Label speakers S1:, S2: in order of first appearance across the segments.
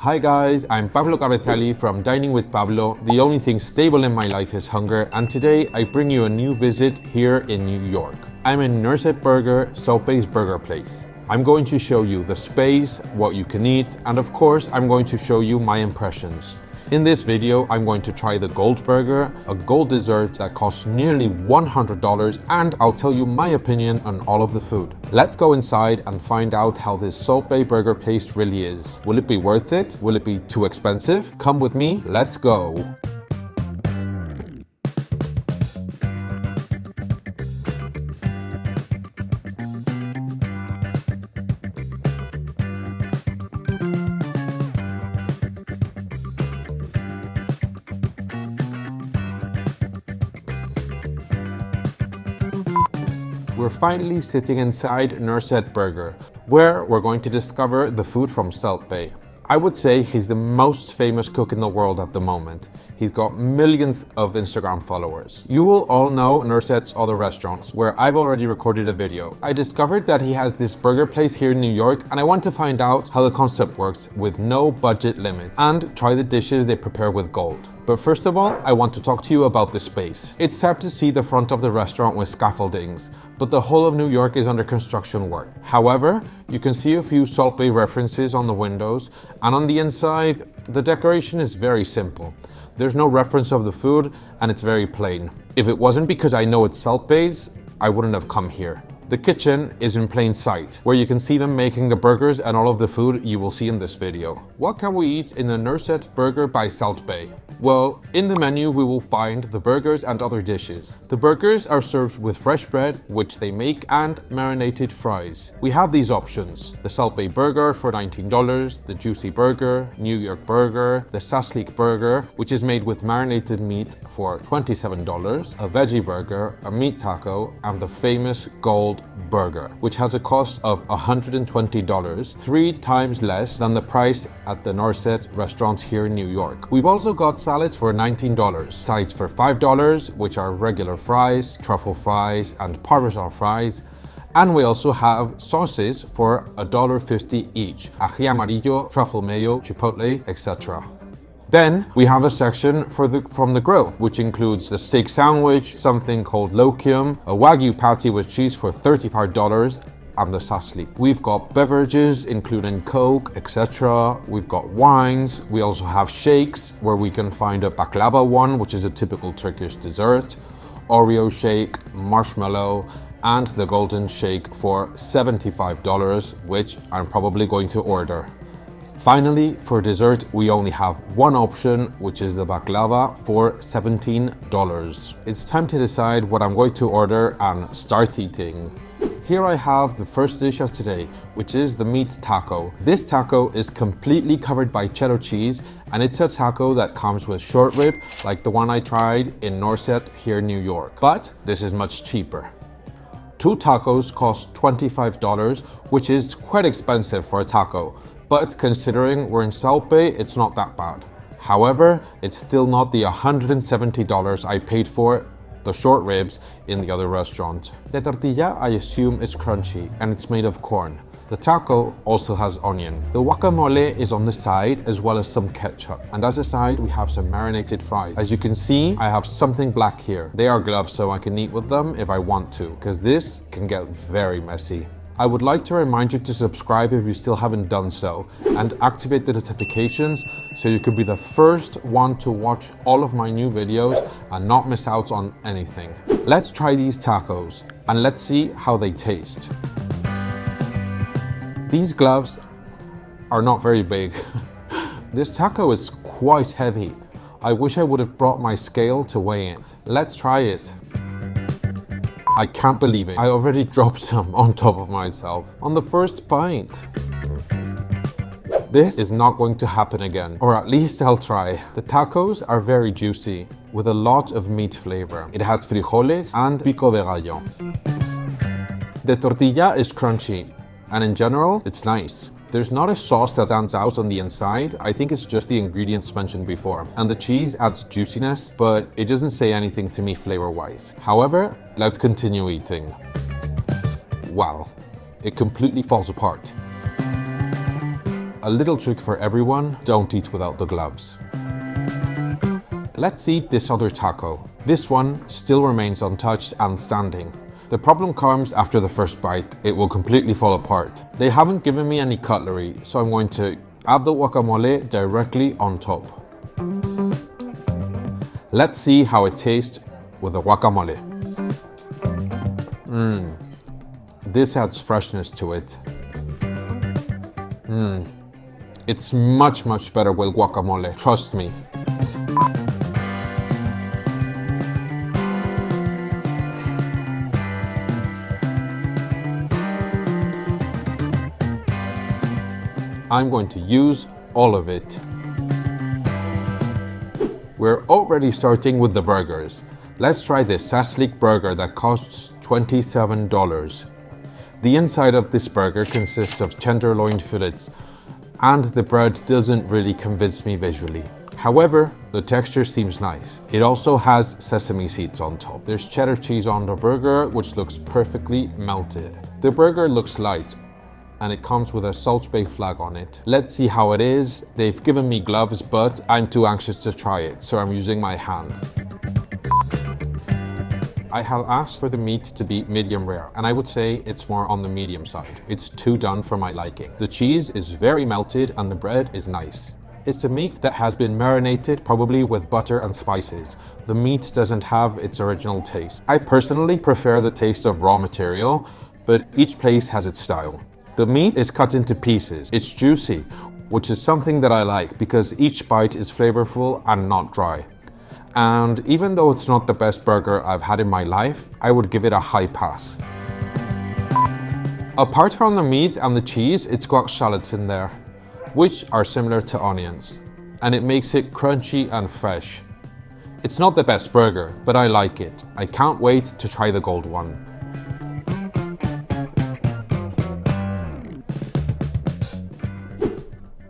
S1: Hi guys, I'm Pablo Cabezali from Dining with Pablo. The only thing stable in my life is hunger, and today I bring you a new visit here in New York. I'm in Nusr-Et Burger, Salt Bae's burger place. I'm going to show you the space, what you can eat, and of course I'm going to show you my impressions. In this video, I'm going to try the Gold Burger, a gold dessert that costs nearly $100, and I'll tell you my opinion on all of the food. Let's go inside and find out how this Salt Bae burger place really is. Will it be worth it? Will it be too expensive? Come with me, let's go. We're finally sitting inside Nusr-Et Burger, where we're going to discover the food from Salt Bae. I would say he's the most famous cook in the world at the moment. He's got millions of Instagram followers. You will all know Nusret's other restaurants, where I've already recorded a video. I discovered that he has this burger place here in New York, and I want to find out how the concept works with no budget limit and try the dishes they prepare with gold. But first of all, I want to talk to you about the space. It's sad to see the front of the restaurant with scaffoldings, but the whole of New York is under construction work. However, you can see a few Salt Bae references on the windows, and on the inside, the decoration is very simple. There's no reference of the food, and it's very plain. If it wasn't because I know it's Salt Bae's, I wouldn't have come here. The kitchen is in plain sight, where you can see them making the burgers and all of the food you will see in this video. What can we eat in the Nusr-Et Burger by Salt Bae? Well, in the menu we will find the burgers and other dishes. The burgers are served with fresh bread, which they make, and marinated fries. We have these options: the Salt Bae Burger for $19, the Juicy Burger, New York Burger, the Saslik Burger, which is made with marinated meat for $27, a Veggie Burger, a meat taco, and the famous Gold Burger, which has a cost of $120, 3 times less than the price at the Nusr-Et restaurants here in New York. We've also got salads for $19, sides for $5, which are regular fries, truffle fries, and parmesan fries, and we also have sauces for $1.50 each: ají amarillo, truffle mayo, chipotle, etc. Then we have a section from the grill, which includes the steak sandwich, something called lokium, a Wagyu patty with cheese for $35, and the Saslik. We've got beverages including Coke, etc. We've got wines. We also have shakes, where we can find a baklava one, which is a typical Turkish dessert, Oreo shake, marshmallow, and the Golden Shake for $75, which I'm probably going to order. Finally, for dessert, we only have one option, which is the baklava for $17. It's time to decide what I'm going to order and start eating. Here I have the first dish of today, which is the meat taco. This taco is completely covered by cheddar cheese, and it's a taco that comes with short rib, like the one I tried in Nusr-Et here in New York. But this is much cheaper. 2 tacos cost $25, which is quite expensive for a taco. But considering we're in Salt Bae, it's not that bad. However, it's still not the $170 I paid for the short ribs in the other restaurant. The tortilla, I assume, is crunchy, and it's made of corn. The taco also has onion. The guacamole is on the side, as well as some ketchup. And as a side, we have some marinated fries. As you can see, I have something black here. They are gloves, so I can eat with them if I want to, because this can get very messy. I would like to remind you to subscribe if you still haven't done so, and activate the notifications so you can be the first one to watch all of my new videos and not miss out on anything. Let's try these tacos and let's see how they taste. These gloves are not very big. This taco is quite heavy. I wish I would have brought my scale to weigh it. Let's try it. I can't believe it. I already dropped some on top of myself on the first bite. This is not going to happen again, or at least I'll try. The tacos are very juicy, with a lot of meat flavor. It has frijoles and pico de gallo. The tortilla is crunchy, and in general, it's nice. There's not a sauce that stands out on the inside. I think it's just the ingredients mentioned before. And the cheese adds juiciness, but it doesn't say anything to me flavor-wise. However, let's continue eating. Wow, it completely falls apart. A little trick for everyone, don't eat without the gloves. Let's eat this other taco. This one still remains untouched and standing. The problem comes after the first bite. It will completely fall apart. They haven't given me any cutlery, so I'm going to add the guacamole directly on top. Let's see how it tastes with the guacamole. This adds freshness to it. It's much better with guacamole, trust me. I'm going to use all of it. We're already starting with the burgers. Let's try this Saslik burger that costs $27. The inside of this burger consists of tenderloin fillets, and the bread doesn't really convince me visually. However, the texture seems nice. It also has sesame seeds on top. There's cheddar cheese on the burger, which looks perfectly melted. The burger looks light, and it comes with a Salt Bae flag on it. Let's see how it is. They've given me gloves, but I'm too anxious to try it, so I'm using my hands. I have asked for the meat to be medium rare, and I would say it's more on the medium side. It's too done for my liking. The cheese is very melted and the bread is nice. It's a meat that has been marinated, probably with butter and spices. The meat doesn't have its original taste. I personally prefer the taste of raw material, but each place has its style. The meat is cut into pieces. It's juicy, which is something that I like because each bite is flavorful and not dry. And even though it's not the best burger I've had in my life, I would give it a high pass. Apart from the meat and the cheese, it's got shallots in there, which are similar to onions, and it makes it crunchy and fresh. It's not the best burger, but I like it. I can't wait to try the gold one.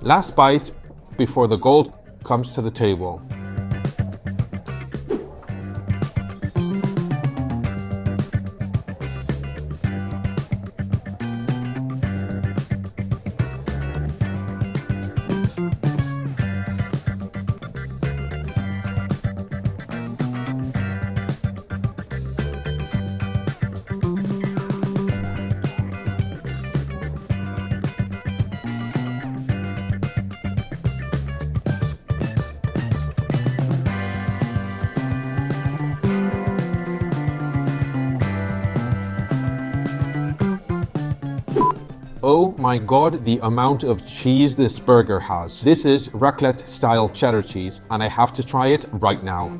S1: Last bite before the gold comes to the table. Oh my god, the amount of cheese this burger has. This is raclette style cheddar cheese, and I have to try it right now.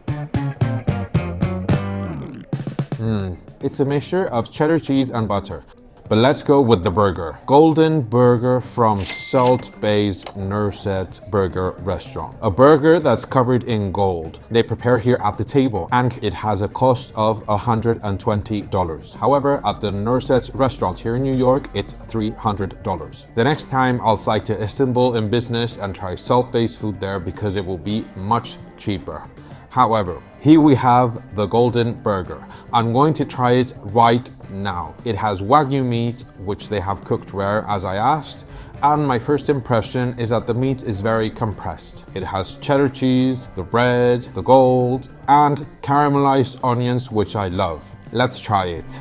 S1: It's a mixture of cheddar cheese and butter. But let's go with the burger. Golden Burger from Salt Bae's Nusr-Et Burger restaurant. A burger that's covered in gold. They prepare here at the table, and it has a cost of $120. However, at the Nusr-Et restaurant here in New York, it's $300. The next time I'll fly to Istanbul in business and try Salt Bae's food there because it will be much cheaper. However, here we have the Golden Burger. I'm going to try it right now. It has Wagyu meat, which they have cooked rare as I asked, and my first impression is that the meat is very compressed. It has cheddar cheese, the bread, the gold, and caramelized onions, which I love. Let's try it.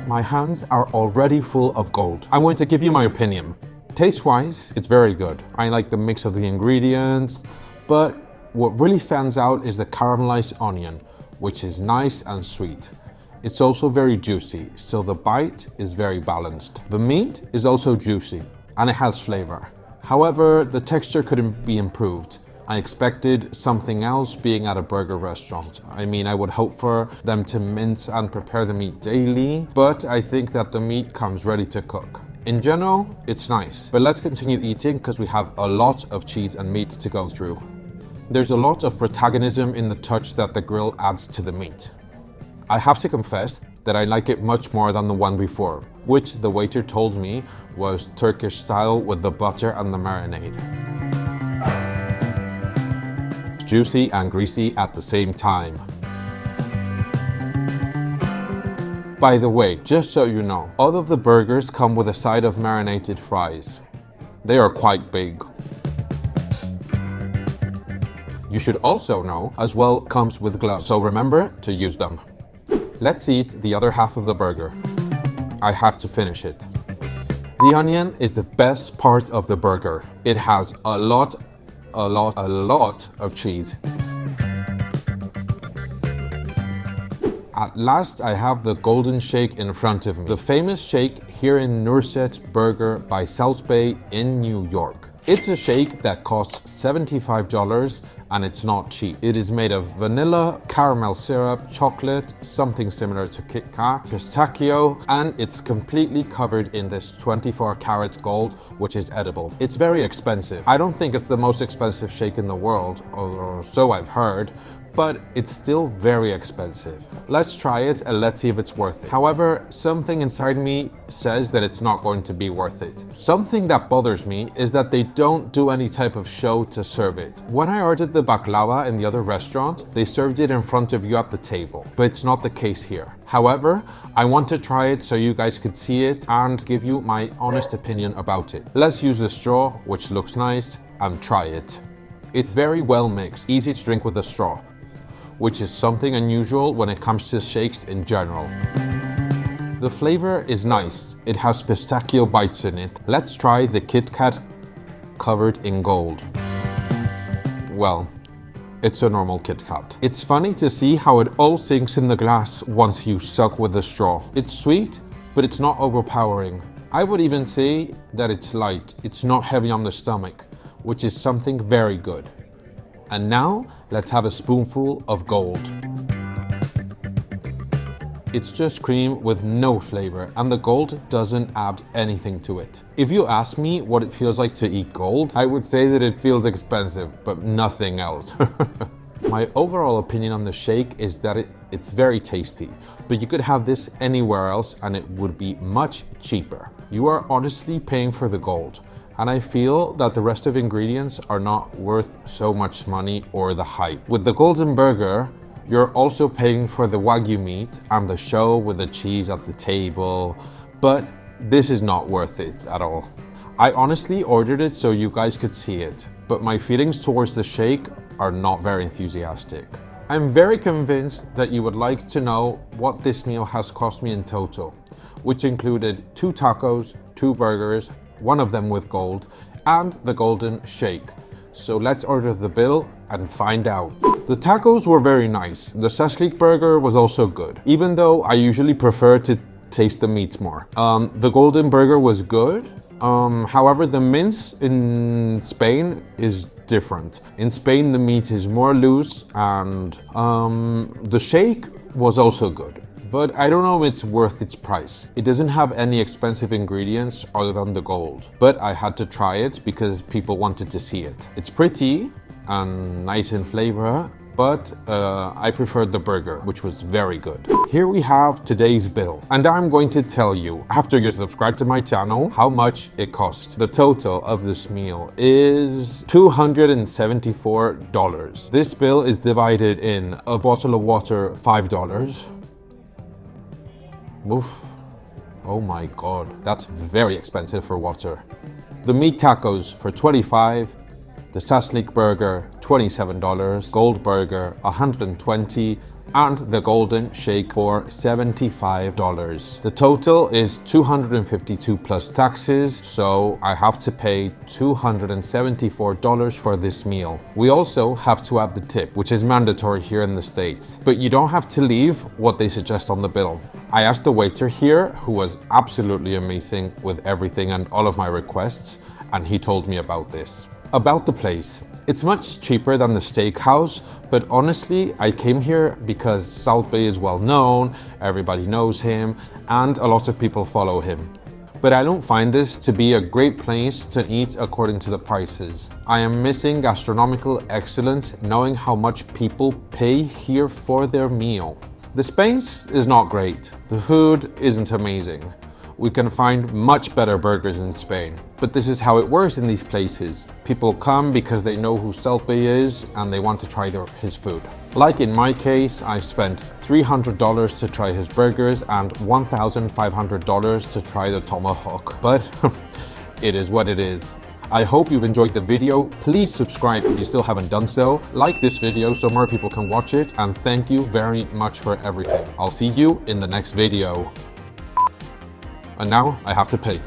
S1: My hands are already full of gold. I'm going to give you my opinion. Taste-wise, it's very good. I like the mix of the ingredients, but what really stands out is the caramelized onion, which is nice and sweet. It's also very juicy, so the bite is very balanced. The meat is also juicy, and it has flavor. However, the texture could be improved. I expected something else being at a burger restaurant. I mean, I would hope for them to mince and prepare the meat daily, but I think that the meat comes ready to cook. In general, it's nice, but let's continue eating because we have a lot of cheese and meat to go through. There's a lot of protagonism in the touch that the grill adds to the meat. I have to confess that I like it much more than the one before, which the waiter told me was Turkish style with the butter and the marinade. It's juicy and greasy at the same time. By the way, just so you know, all of the burgers come with a side of marinated fries. They are quite big. You should also know, as well comes with gloves, so remember to use them. Let's eat the other half of the burger. I have to finish it. The onion is the best part of the burger. It has a lot of cheese. At last, I have the Golden Shake in front of me. The famous shake here in Nusr-Et Burger by Salt Bae in New York. It's a shake that costs $75 and it's not cheap. It is made of vanilla, caramel syrup, chocolate, something similar to Kit Kat, pistachio, and it's completely covered in this 24 karat gold, which is edible. It's very expensive. I don't think it's the most expensive shake in the world, or so I've heard, but it's still very expensive. Let's try it and let's see if it's worth it. However, something inside me says that it's not going to be worth it. Something that bothers me is that they don't do any type of show to serve it. When I ordered the baklava in the other restaurant, they served it in front of you at the table, but it's not the case here. However, I want to try it so you guys could see it and give you my honest opinion about it. Let's use the straw, which looks nice, and try it. It's very well mixed, easy to drink with a straw, which is something unusual when it comes to shakes in general. The flavor is nice. It has pistachio bites in it. Let's try the Kit Kat covered in gold. Well, it's a normal Kit Kat. It's funny to see how it all sinks in the glass once you suck with the straw. It's sweet, but it's not overpowering. I would even say that it's light. It's not heavy on the stomach, which is something very good. And now, let's have a spoonful of gold. It's just cream with no flavor, and the gold doesn't add anything to it. If you ask me what it feels like to eat gold, I would say that it feels expensive, but nothing else. My overall opinion on the shake is that it's very tasty, but you could have this anywhere else and it would be much cheaper. You are honestly paying for the gold. And I feel that the rest of ingredients are not worth so much money or the hype. With the Golden Burger, you're also paying for the Wagyu meat and the show with the cheese at the table, but this is not worth it at all. I honestly ordered it so you guys could see it, but my feelings towards the shake are not very enthusiastic. I'm very convinced that you would like to know what this meal has cost me in total, which included 2 tacos, 2 burgers, one of them with gold, and the Golden Shake. So let's order the bill and find out. The tacos were very nice. The Saslik burger was also good, even though I usually prefer to taste the meats more. The Golden Burger was good. However, the mince in Spain is different. In Spain, the meat is more loose, and the shake was also good. But I don't know if it's worth its price. It doesn't have any expensive ingredients other than the gold. But I had to try it because people wanted to see it. It's pretty and nice in flavor, but I preferred the burger, which was very good. Here we have today's bill. And I'm going to tell you, after you subscribe to my channel, how much it cost. The total of this meal is $274. This bill is divided in a bottle of water, $5. Oof. Oh my god, that's very expensive for water. The meat tacos for $25, the Saslik burger $27, Gold Burger $120, and the Golden Shake for $75. The total is $252 plus taxes, so I have to pay $274 for this meal. We also have to add the tip, which is mandatory here in the States, but you don't have to leave what they suggest on the bill. I asked the waiter here, who was absolutely amazing with everything and all of my requests, and he told me about this. About the place. It's much cheaper than the steakhouse, but honestly, I came here because Salt Bae is well known, everybody knows him, and a lot of people follow him. But I don't find this to be a great place to eat according to the prices. I am missing gastronomical excellence, knowing how much people pay here for their meal. The space is not great. The food isn't amazing. We can find much better burgers in Spain. But this is how it works in these places. People come because they know who Salt Bae is and they want to try his food. Like in my case, I spent $300 to try his burgers and $1,500 to try the tomahawk. But it is what it is. I hope you've enjoyed the video. Please subscribe if you still haven't done so. Like this video so more people can watch it, and thank you very much for everything. I'll see you in the next video. And now I have to pay.